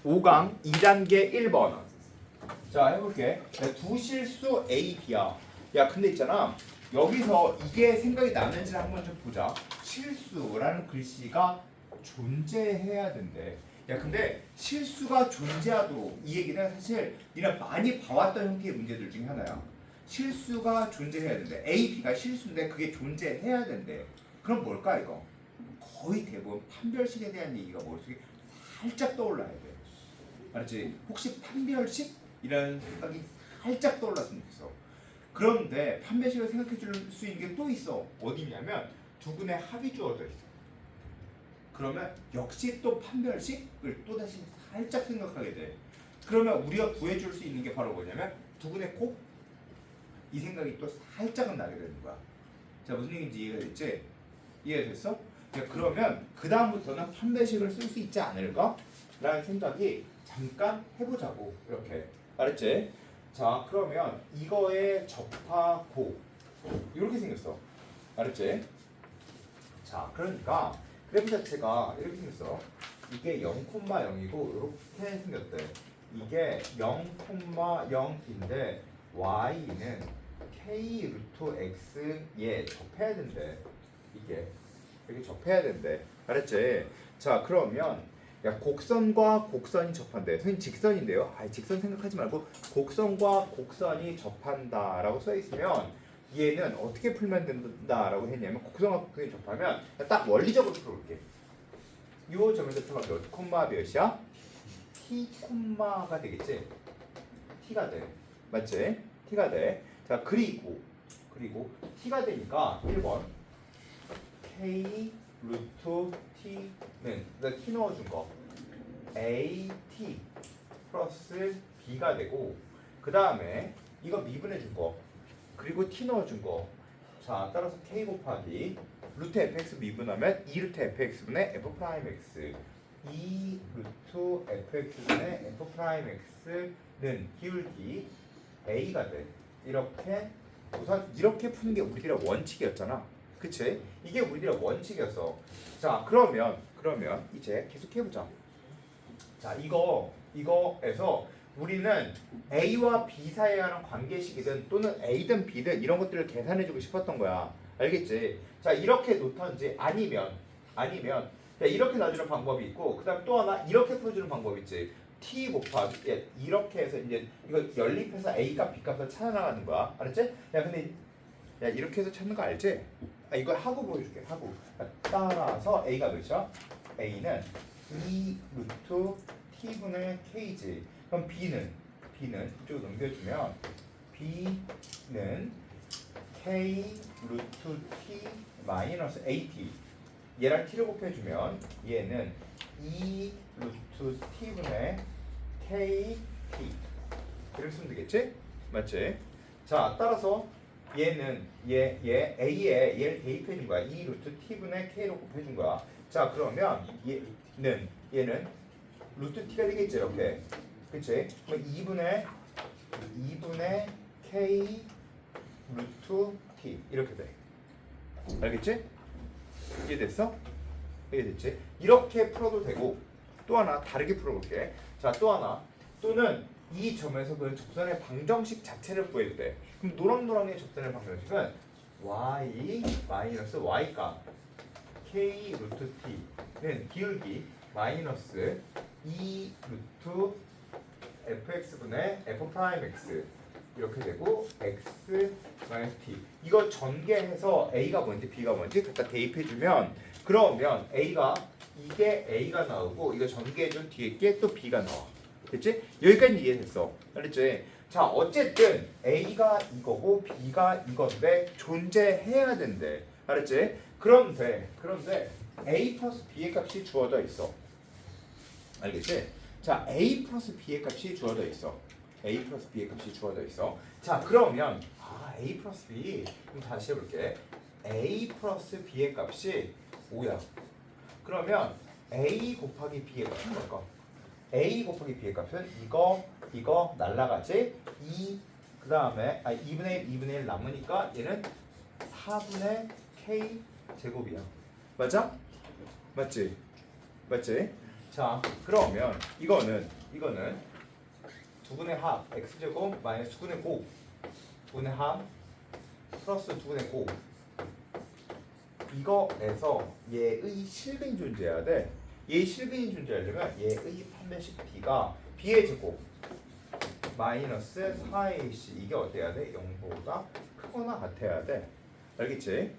5강 2단계 1번. 자, 해볼게. 두 실수 A, B야. 야, 근데 있잖아. 여기서 이게 생각이 나는지 한번 좀 보자. 실수라는 글씨가 존재해야 된대. 야, 근데 실수가 존재하도록, 이 얘기는 사실 니가 많이 봐왔던 형태의 문제들 중에 하나야. 실수가 존재해야 된대. A, B가 실수인데 그게 존재해야 된대. 그럼 뭘까 이거? 거의 대부분 판별식에 대한 얘기가 머릿속에 살짝 떠올라야 돼. 알았지? 혹시 판별식? 이라는 생각이 살짝 떠올랐으면 좋겠어. 그런데 판별식을 생각해 줄 수 있는 게 또 있어. 어디냐면 두근의 합이 주어져 있어. 그러면 역시 또 판별식을 또다시 살짝 생각하게 돼. 그러면 우리가 구해줄 수 있는 게 바로 뭐냐면 두근의 곱? 이 생각이 또 살짝은 나게 되는 거야. 자, 무슨 얘기인지 이해가 됐지? 이해됐어? 그러면 그 다음부터는 판별식을 쓸 수 있지 않을까? 라는 생각이 잠깐 해보자고. 이렇게 알았지? 자, 그러면 이거에 접하고 이렇게 생겼어. 알았지? 자, 그러니까 그래프 자체가 이렇게 생겼어. 이게 0,0이고 이렇게 생겼대. 이게 0,0인데 y는 k 루트 x에 접해야 된대. 이게 이렇게 접해야 된대. 알았지? 자, 그러면 야, 곡선과 곡선이 접한대. 선생님 직선인데요. 직선 생각하지 말고 곡선과 곡선이 접한다라고 써 있으면 얘는 어떻게 풀면 된다라고 했냐면 곡선과 곡선이 접하면 딱 원리적으로 풀어볼게. 이 점에서 표가 몇 콤마 몇이야? t 콤마가 되겠지? t가 돼. 맞지? t가 돼. 자, 그리고 t가 되니까 1번 k 루트 t는 그러니까 t 넣어준 거 at 플러스 b가 되고 그 다음에 이거 미분해 준 거 그리고 t 넣어준 거. 자, 따라서 k 곱하기 루트 fx 미분하면 2 루트 fx분의 f 프라임 x 2 루트 fx분의 f 프라임 x는 기울기 a가 돼. 이렇게 우선 이렇게 푸는 게 우리들의 원칙이었잖아. 그치? 이게 우리들의 원칙이었어. 자, 그러면 이제 계속 해보자. 자, 이거에서 우리는 A와 B 사이에 하는 관계식이든 또는 A든 B든 이런 것들을 계산해주고 싶었던 거야. 알겠지? 자, 이렇게 놓던지 아니면 자, 이렇게 놔주는 방법이 있고 그 다음에 또 하나 이렇게 풀어주는 방법이 있지. T 곱하기 이렇게 해서 이제 이거 연립해서 A 값 B 값을 찾아나가는 거야. 알았지? 야, 근데 야, 이렇게 해서 찾는 거 알지? 이거 하고 보여줄게. 하고. 따라서 A가 몇이야? A는 2 루트 T분의 K지. 그럼 B는 이쪽으로 넘겨주면 B는 K 루트 T 마이너스 AT. 얘랑 T를 곱해주면 얘는 2 루트 T분의 KT. 이렇게 쓰면 되겠지? 맞지? 자, 따라서 얘는 얘에 얘를 대입해 준 거야. 2 루트 t분의 k로 곱해 준 거야. 자, 그러면 얘는 루트 t가 되겠지, 이렇게. 그치? 그럼 2분의 k 루트 t 이렇게 돼. 알겠지? 이해됐어? 이해됐지? 이렇게 풀어도 되고 또 하나 다르게 풀어볼게. 자, 또 하나 또는 이 점에서 그 접선의 방정식 자체를 구해도 돼. 그럼 노랑노랑의 접선의 방정식은 y 마이너스 y값 k 루트 t는 기울기 마이너스 2 루트 fx분의 f 프라임 x 이렇게 되고 x 마이너스 t. 이거 전개해서 a가 뭔지 b가 뭔지 갖다 대입해주면 그러면 이게 a가 나오고 이거 전개해준 뒤에 게 또 b가 나와. 됐지? 여기까지 이해됐어. 알겠지? 자, 어쨌든 A가 이거고 B가 이건데 존재해야 된대. 알았지? 그런데 A 플러스 B의 값이 주어져 있어. 알겠지? 자, A 플러스 B의 값이 주어져 있어. A 플러스 B의 값이 주어져 있어. 자, 그러면 A 플러스 B 그럼 다시 해볼게. A 플러스 B의 값이 5야. 그러면 A 곱하기 B의 값은 뭘까? A 곱하기 B의 값은 이거 날라가지. 그 다음에 2분의 1 남으니까 얘는 4분의 K 제곱이야. 맞아? 맞지? 자 그러면 이거는 두분의 합 x제곱 마이너스 두분의 곱 두분의 합 플러스 두분의 곱 이거에서 얘의 실근이 존재해야 돼. 얘의 실근이 존재하려면 얘의 판매식 b가 b의 제곱 마이너스 4ac 이게 어때야 돼? 0보다 크거나 같아야 돼. 알겠지?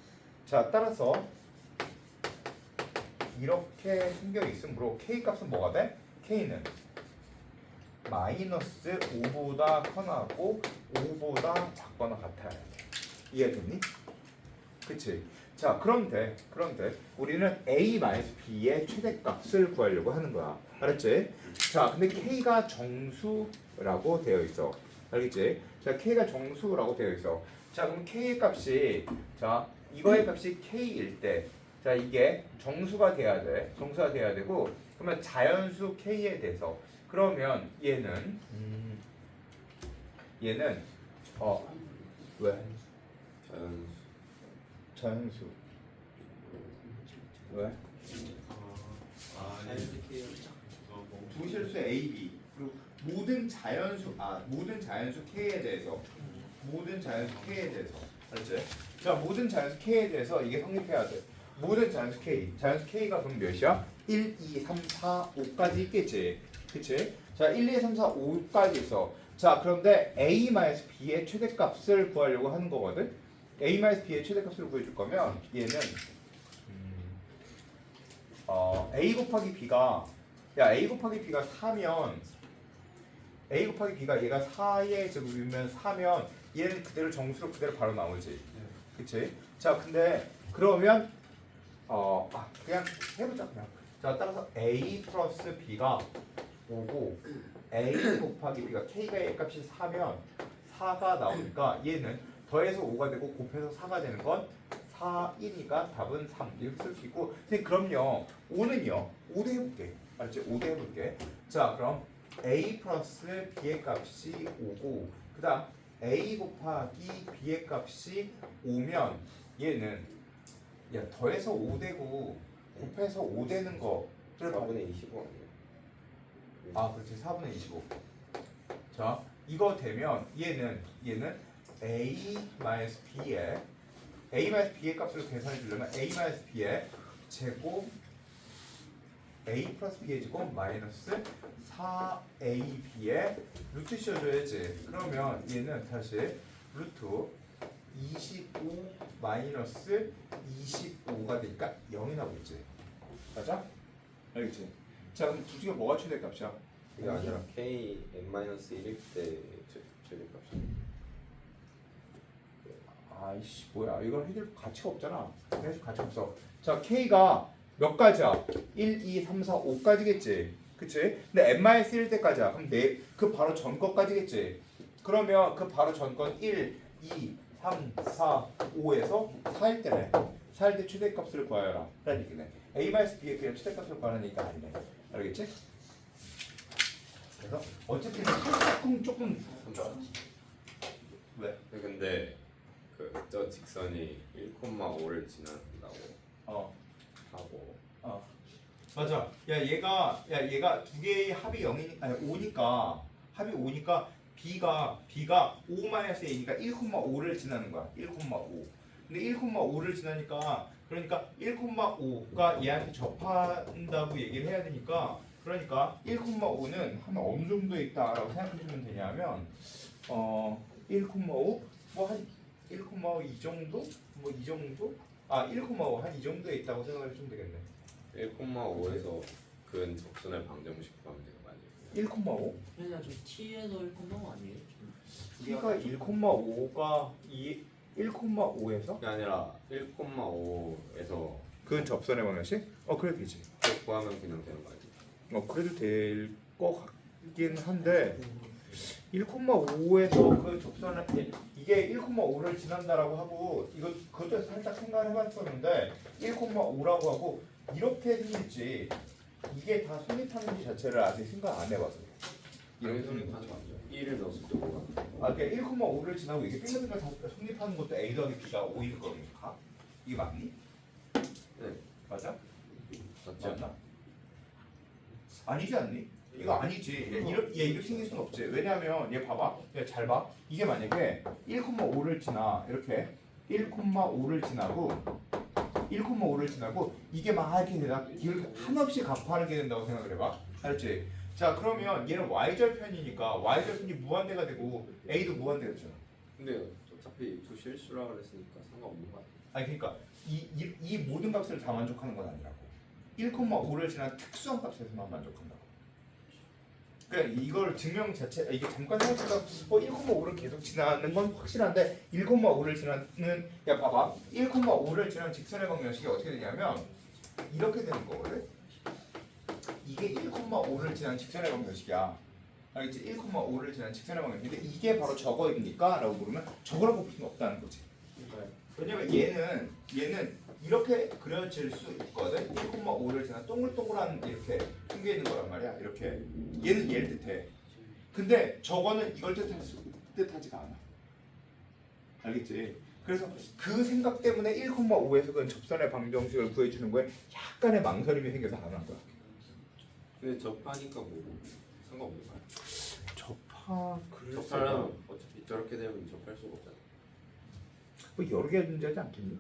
자 따라서 이렇게 생겨 있으므로 k 값은 뭐가 돼? k는 마이너스 5보다 커나 하고 5보다 작거나 같아야 돼. 이해됐니? 그치? 자 그런데 우리는 a-b의 최대값을 구하려고 하는 거야. 알았지? 자 근데 k가 정수라고 되어 있어. 알겠지? 자 k가 정수라고 되어 있어. 자 그럼 k의 값이 자 이거의 값이 k일 때 자 이게 정수가 돼야 돼. 정수가 돼야 되고 그러면 자연수 k에 대해서 그러면 얘는 왜? 자연수 왜? 두 실수 A, B 그리고 모든 자연수 K에 대해서 알았지? 자 모든 자연수 K에 대해서 이게 성립해야 돼. 모든 자연수 K가 그럼 몇이야? 1, 2, 3, 4, 5까지 있겠지. 그치? 자 1, 2, 3, 4, 5까지 있어. 자 그런데 A-B의 최대값을 구하려고 하는 거거든. A-B의 최대값을 구해줄 거면 얘는 A 곱하기 B가 A 곱하기 B가 4면 A 곱하기 B가 얘가 4의 제곱이면 4면 얘는 그대로 정수로 그대로 바로 나오지. 그치? 자 근데 그러면 그냥 해보자 그냥. 자 따라서 A 플러스 B가 5고 A 곱하기 B가 K가 A 값이 4면 4가 나오니까 얘는 더해서 5가 되고 곱해서 4가 되는 건 4이니까 답은 3 이렇게 쓸 수 있고. 근데 그럼요 5는요 5대 해볼게. 알았지? 5대 해볼게. 자 그럼 A 플러스 B의 값이 5고 그 다음 A 곱하기 B의 값이 5면 얘는 야 더해서 5되고 곱해서 5되는 거 4분의 25 아니에요? 아 그렇지 4분의 25. 자 이거 되면 얘는 A-B의 A-B의 값을 계산해 주려면 A-B의 제곱 A 플러스 B의 제곱 마이너스 4AB의 루트 씌워줘야지. 그러면 얘는 다시 루트 25 마이너스 25가 되니까 0이 나오겠지. 맞아? 알겠지? 자 그럼 두 중에 뭐가 최대값이야? 이게 아니라 k n-1일 때 최대값이. 아이씨 뭐야 이걸 해줄 가치가 없잖아. 해줄 가치 없어. 자 K가 몇 가지야? 1, 2, 3, 4, 5까지겠지. 그치? 근데 n-1 때까지야. 그럼 그 바로 전 거까지겠지. 그러면 그 바로 전 건 1, 2, 3, 4, 5에서 4일 때네. 4일 때 최대값을 구하여라 라는 얘기네. A-B의 그냥 최대값을 구하는 얘기가 아니네. 알겠지? 그래서 어쨌든 조금 왜? 근데 저 직선이 1,5를 지난다고 하고 맞아. 얘가 두 개의 합이 0이 아니 5니까 합이 5니까 B가 5-A니까 1,5를 지나는 거야. 1,5. 근데 1,5를 지나니까 그러니까 1,5가 얘한테 접한다고 얘기를 해야 되니까 그러니까 1,5는 한 어느 정도에 있다라고 생각해 주면 되냐면 1,5 뭐 한 1,5 이 정도? 뭐 이 정도? 1,5 한 이 정도에 있다고 생각해 주면 되겠네. 1,5에서 근 적선을 방정식 구하면 되는 거 아니에요? 1,5? 그냥 좀 T에서 1,5 아니에요? T가 1,5가 1,5에서 그게 아니라 1,5에서 그 접선의 방정식? 그래도 되지. 구하면 그냥 되는 거 아니에요? 그래도 될 것 같긴 한데 1,5에서 그 접선을 이게 1,5를 지난다라고 하고 그것도 살짝 생각을 해봤었는데 1,5라고 하고 이렇게 생길지 이게 다 성립하는지 자체를 아직 생각 안 해봤어요. 이런 소리는 하지 마죠. 1을 넣었을 때 5가. 그러니까 1,5를 지나고 이게 빙글빙글 다 성립하는 것도 A 더하기 B가 5일 거니까 이게 맞니? 네. 맞아? 맞죠? 맞나? 아니지 않니? 이거 아니지. 얘 이렇게 생길 수는 없지. 왜냐하면 얘 봐봐. 얘 잘 봐. 이게 만약에 1,5를 지나 이렇게 1,5를 지나고 1,5를 지나고 이게 막 이렇게 되다 이걸 한없이 가파르게 된다고 생각을 해봐. 알았지? 자 그러면 얘는 y절편이니까 y절편이 무한대가 되고 a도 무한대가 되잖아. 근데 어차피 두 실수라 그랬으니까 상관없는 거 같아. 아니 그러니까 이 모든 값을 다 만족하는 건 아니라고. 1,5를 지난 특수한 값에서만 만족한다고. 그러니까 이걸 증명 자체 이게 잠깐 생각해서 1,5를 계속 지나는 건 확실한데 1,5를 지나는 야 봐봐 1,5를 지난 직선의 방정식이 어떻게 되냐면 이렇게 되는 거거든. 이게 1,5를 지난 직선의 방정식이야. 알겠지? 1,5를 지난 직선의 방정식인데 이게 바로 저거입니까? 라고 물으면 저거라고 볼 수는 없다는 거지. 왜냐면 얘는 이렇게 그려질 수 있거든. 1,5를 지나 동글동글한 이렇게 생겨 있는 거란 말이야. 이렇게 얘는 얘를 뜻해. 근데 저거는 이걸 뜻하지가 않아. 알겠지? 그래서 그 생각 때문에 1,5에서 그 접선의 방정식을 구해주는 거에 약간의 망설임이 생겨서 안 한 거야. 근데 접하니까 뭐 상관없는 거야. 접하 접하려면 어차피 저렇게 되면 접할 수가 없잖아. 뭐 여러 개 존재하지 않겠니?